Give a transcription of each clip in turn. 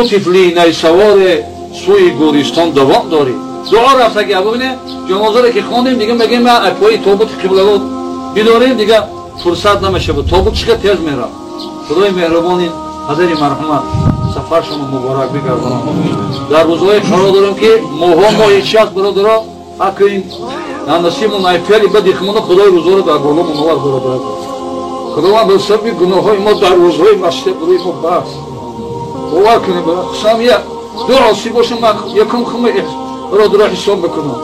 طفلی نیسوار سوی گورستان دوام داری. دعا رفت که ببینه جنازه را که خواندیم دیگه میگیم ما اپوی تابوت قبله رو بداریم دیگه فرصت نمیشه بود. تابوت چقدر تیز میره. خدای مهربانی حضرت مرحوم سفر شما مبارک بگردانم. در روزهای قرار دارم که ماه هیچ یک برادرها اگه این نصیب نایفیلی بدی خمونه خدای روزها رو در بالا منور برادر. خداوند به سبب گناههای ما در روزهای مشته بروی ما بس. باور کنید خصم یک دو عاصی باشه من یکم خمه برادرها حساب بکنم.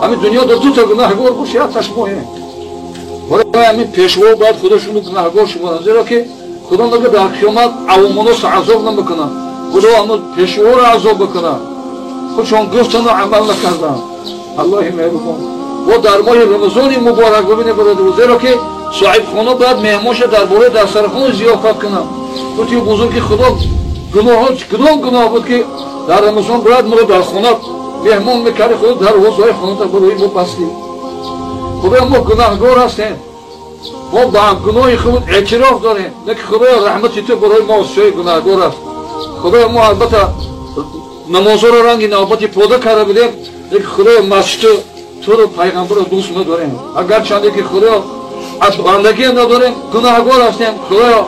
همین دنیا دو تا گناهگار باشه یک تشمایه. برای همین پیشوا باید خودشون گناهگار شمارن. زیرا که خدا میگه در قیامت عوامانوس عذاب نمیکنن. خدا همون پیشوا رو عذاب بکنن. خودشون گفتن و عمل نکردن. الله مهربان. و در ماه رمضان مبارک ببینید برادر، زیرا که صاحب خانه باید مهمانش درباره دسترخوان ضیافت کنه. گفتی بزرگی خدا گناه بود که در رمضان باید ما در خانه مهمان میکردی، خدا در حوضای خانه تا برای ما بستیم. خدا ما گناهگار هستیم. ما با گناه خود اعتراف داریم. لیکن خدا رحمتی تو برای ما واسه گناهگار است. خدا ما البته نماز را رنگی نوبتی پوده کرده بودیم، لیکن خدا مسجد تو رو پیغمبر رو دوست نداریم. اگر چنده که خدا از بندگی نداریم گناهگار هستیم. خدا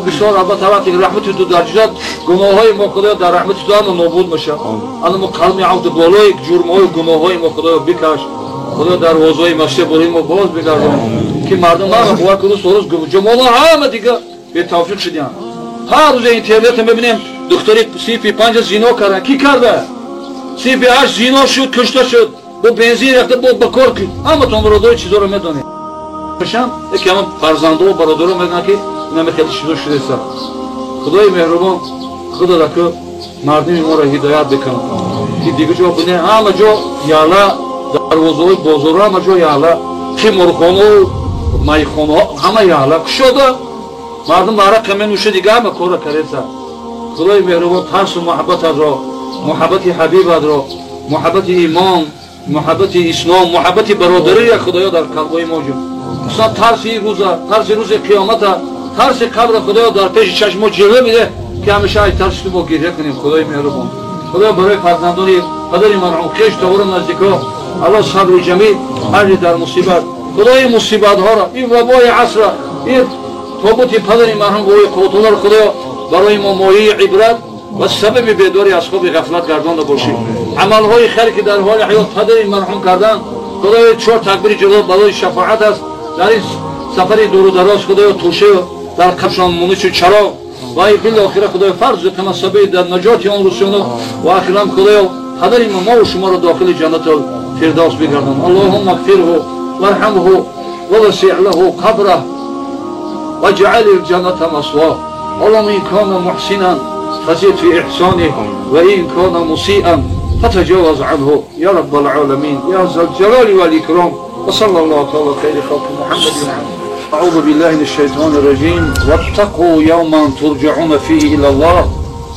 بسیار البته وقتی رحمتی تو در جد گناههای ما خدا در رحمتی تو هم نابود میشه. الان ما قلم عبد بالای جرمهای گناههای ما خدا بکش. خدا در حوضای مسجد برای ما باز بگردان که مردم ما باور کنه سروز جمعه همه دیگه به توفیق شدن. هر روز اینترنت میبینیم دختری CP5 زنا کردن. کی کرده؟ CP8 زنا شد، کشته شد، با بنزین رفته بود به کار کرد. همه تو برادر چیزا رو میدونید. بشم یکی هم فرزنده و برادرها میگن که اینا خیلی چیزا شده است. خدای مهربان خدا را که مردم ما را هدایت بکنه که دیگه جا بینه همه جا یالا در وضوی بازار همه جا یالا خمرخانه و میخانه همه یالا شده. مردم عرق کمی نوشه دیگه همه کار کرده. خدای مهربان ترس و محبت را، محبت حبیبت را، محبت ایمان، محبت اسلام، محبت برادری خدایا در قلبای ما جو. اصلا ترس روز قیامت، ترس قبر خدایا در پیش چشم ما جلوه میده که همیشه ای ترس تو با گریه کنیم. خدای مهربان خدا برای فرزندان پدر مرحوم خویش تور نزدیکا الله صبر جمیل هر در مصیبت خدای مصیبت ها را این وبای عصر این تابوت پدر مرحوم گوی قوتونا را خدایا برای ما مایه عبرت و سبب بیداری اصحاب غفلت گردانده باشیم. عملهای خیر که در حال حیات پدر مرحوم کردن خدای 4 تکبیر جلو برای شفاعت است. در این سفر دور و دراز خدای توشه در قبشان مونیش چراغ و ای بالاخره خدای فرض تمسبه در نجات آن رسول و اکرم خدای پدر ما و شما را داخل جنت الفردوس بگردان. اللهم اغفره وارحمه ووسع له قبره واجعل الجنة مثواه. اللهم إن كان محسنا فزد في إحسانه وإن كان مسيئا فتجاوز عنه يا رب العالمين يا ذا الجلال والإكرام. وصلى الله تعالى خير خلق محمد. أعوذ بالله من الشيطان الرجيم. واتقوا يوما ترجعون فيه إلى الله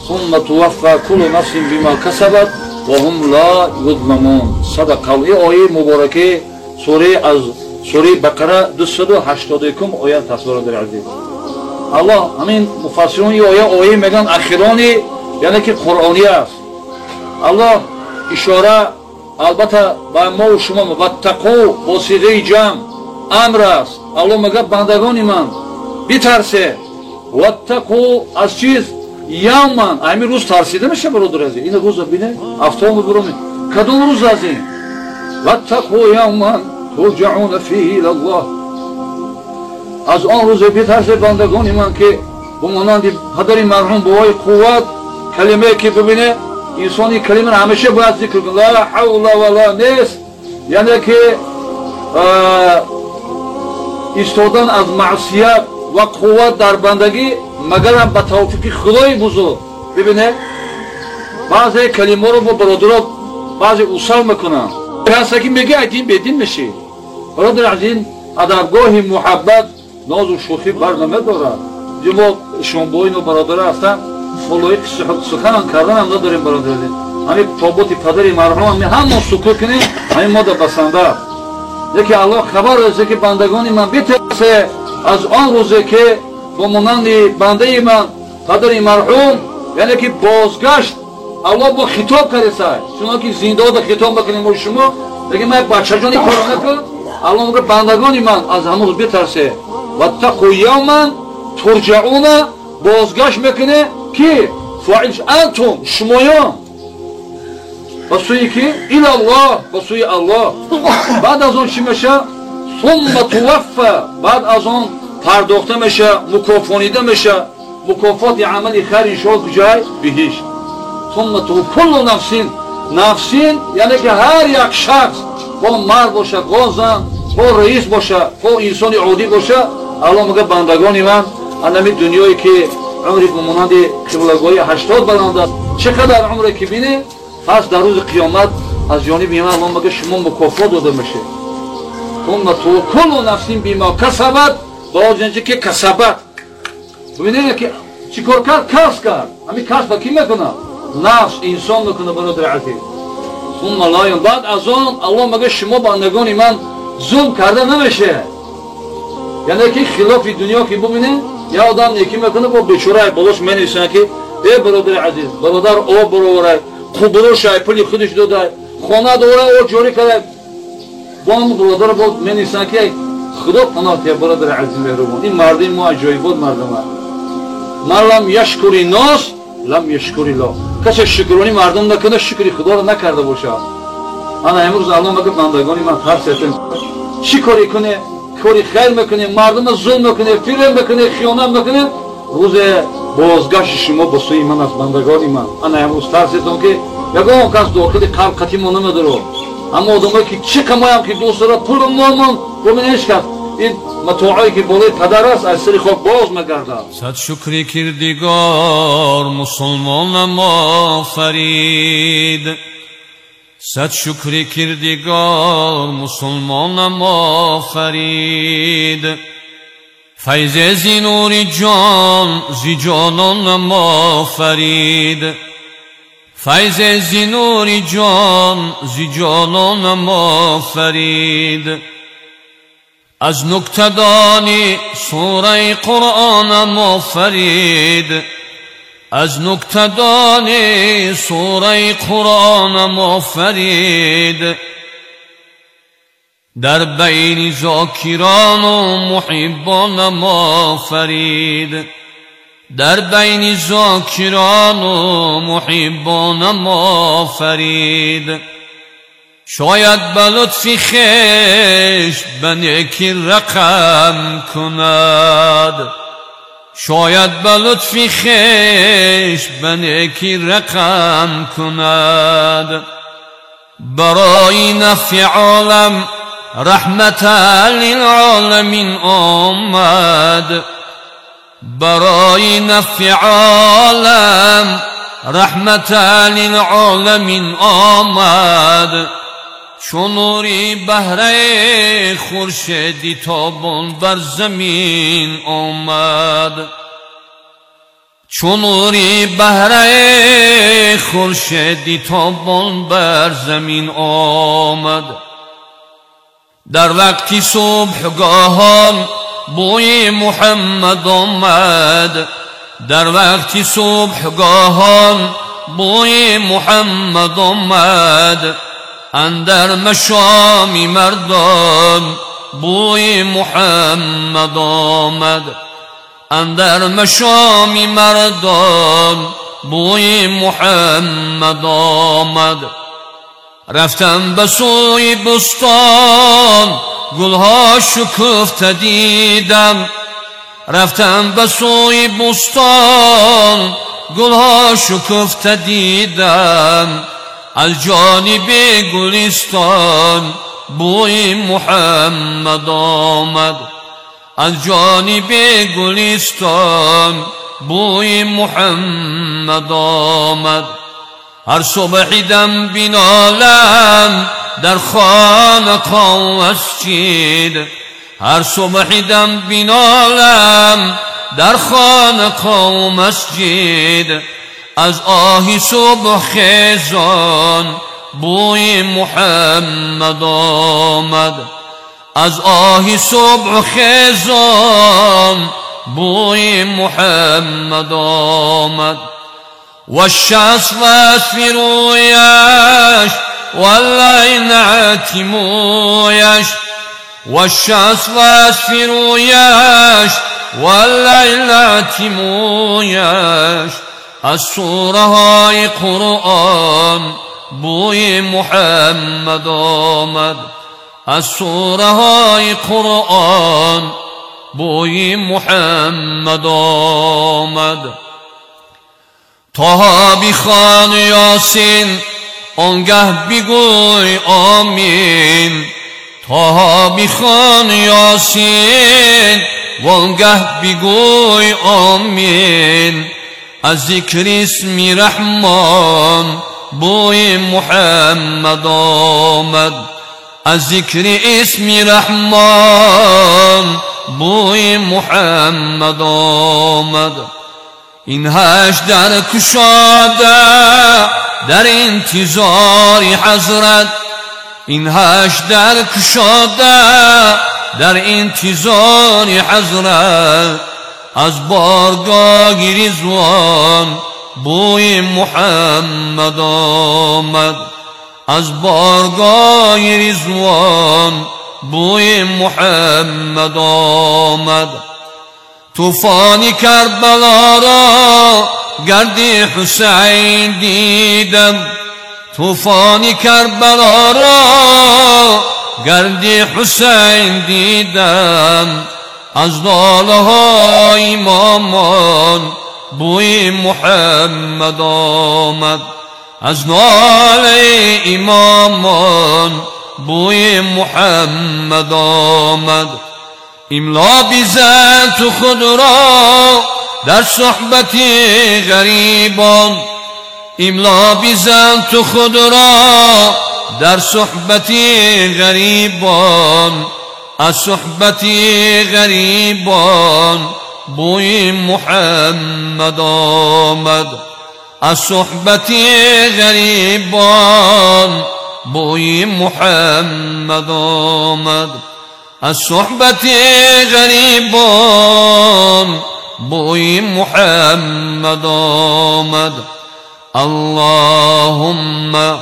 ثم توفى كل نفس بما كسبت وهم لا يظلمون. صدق الله. آیه مبارکه سوره بقره 281 آیه تصویر در عزیز. الله همین مفسرون این آیه میگن اخیرانی یعنی که قرآنی است. الله اشاره البته با ما و شما واتقوا با صیغه جمع امر است. الله میگه بندگان من بترسه. واتقوا از چیز یوما همین روز ترسیده میشه برادر عزیز. این روز ببینه هفتم برام کدوم روز از این واتقوا یوما ترجعون فیه الی الله. از آن روز بترسه بندگان من که به مانند پدر مرحوم بابای قوت کلمه که ببینه انسانی کلمه همیشه باید ذکر کنه لا حول ولا نیست، یعنی که ایستادن از معصیت و قوت در بندگی مگر هم به توفیق خدای بزرگ. ببینه بعضی کلمه رو با برادرها بعضی اصول میکنن هست که میگه ایدین بیدین میشه. برادر از این ادبگاه محبت ناز و شوخی بر نمیدارد. ما شنبوین و برادر هستن فلوی سخن کردن هم نداریم برادر. همین تابوت پدر مرحوم همون سکوت کنیم همین ما در بسنده. یکی الله خبر رسه که بندگان من بترسه از آن روزه که با مانند بنده من پدر مرحوم یعنی که بازگشت الله با خطاب کرده شما که زنده ها خطاب بکنیم شما بگه من بچه جانی کار نکن الله میگه بندگان من از همون بترسه واتقوا یوما ترجعون بازگشت میکنه که فاعلش انتم شمایان با سوی که الی الله با سوی الله بعد از اون چی میشه ثم توفى بعد از اون پرداخته میشه مکافانیده میشه مکافات عمل خیر شد جای بهش ثم تو کل نفسین یعنی که هر یک شخص با مرد باشه با زن با رئیس باشه با انسان عادی باشه الله میگه بندگان من انمی دنیایی که عمری به مانند قبله‌گاهی 80 برآمده چقدر عمری که بینه پس در روز قیامت از جانب من الله میگه شما مکافات داده میشه ثم تو کل نفس بما کسبت با اینجا که کسبت ببینید که چیکار کرد همین کسب کی میکنه نفس انسان میکنه برادر عزیز ثم لا بعد از اون الله میگه شما بندگان من ظلم کرده نمیشه یعنی که خلاف دنیا که ببینید یا آدم نیکی میکنه با بیچاره بالاش مینویسن که ای برادر عزیز برادر آب برآوره خودرو شای پولی خودش داده خانه دوره او جوری کرده با اون برادر بود مینویسن که خدا پناه ده برادر عزیز مهربان این مردم ما عجایبات مردم من لم یشکری ناس لم یشکری الله کسی شکرانی مردم نکنه شکری خدا رو نکرده باشه انا امروز الله میگه بندگان من هر سیستم چی کاری کنه کاری خیر میکنه مردم ظلم میکنه فیلم میکنه خیانت میکنه روز بازگشت شما با سوی من از بندگان من انا امروز ترسیدم که یگان کس داخل قلب قطعی ما نمیداره اما آدمایی که چه کمایم که دوست داره پول نامان ببینیش کرد این متاعی که بالای پدر است از سری خاک باز میگرده صد شکری کردگار مسلمانم آفرید صد شکری کردگار مسلمانم آفرید فیض زی نور جان زی جانانم آفرید فیض زی نور جان زی جانانم آفرید از نکته‌دانی سوره قرآنم آفرید از نکته‌دانی سوره قرآنم آفرید در بین ذاکران و محبانم آفرید در بین ذاکران و محبانم آفرید شاید به لطف خویش به نیکی رقم کند شاید به لطف خویش به نیکی رقم کند برای نفع عالم رحمت للعالمین آمد برای نفع عالم رحمت للعالمین آمد چون نوری بهره خورشیدی تابان بر زمین آمد چون نوری بهره خورشیدی تابان بر زمین آمد در وقتی صبحگاهان بوی محمد آمد در وقتی صبحگاهان بوی محمد آمد اندر مشامی مردان بوی محمد آمد اندر مشامی مردان بوی محمد آمد رفتم به سوی بستان گلها شکفته دیدم رفتم به سوی بستان گلها شکفته دیدم از جانب گلستان بوی محمد آمد از جانب گلستان بوی محمد آمد هر صبح دم بینالم در خانقاه و مسجد هر صبح دم بینالم در خانقاه و مسجد از آهی صبح خیزان بوی محمد آمد از آهی صبح خیزان بوی محمد آمد والشمس واسف رویش واللیل عتیمویش والشمس واسف رویش واللیل عتیمویش از سوره های قرآن بوی محمد آمد از سوره های قرآن بوی محمد آمد طه بخوان یاسین آنگه بگوی آمین طه بخوان یاسین وانگه بگوی آمین از ذکر اسم رحمان بوی محمد آمد از ذکر اسم رحمان بوی محمد آمد این هشت در کشاده در انتظار حضرت این هشت در کشاده در انتظار حضرت از بارگاه رضوان بوی محمد آمد از بارگاه رضوان بوی محمد آمد طوفان کربلا را گرد حسین دیدم طوفان کربلا را گرد حسین دیدم از ناله های امامان بوی محمد آمد از ناله امامان بوی محمد آمد املا بزن تو خود را در صحبت غریبان املا بزن تو خود را در صحبت غریبان از صحبت غریبان بوی محمد آمد از صحبت غریبان بوی محمد آمد از صحبت غریبان بوی محمد آمد اللهم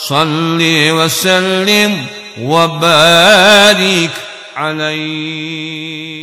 صل وسلم وبارك عليه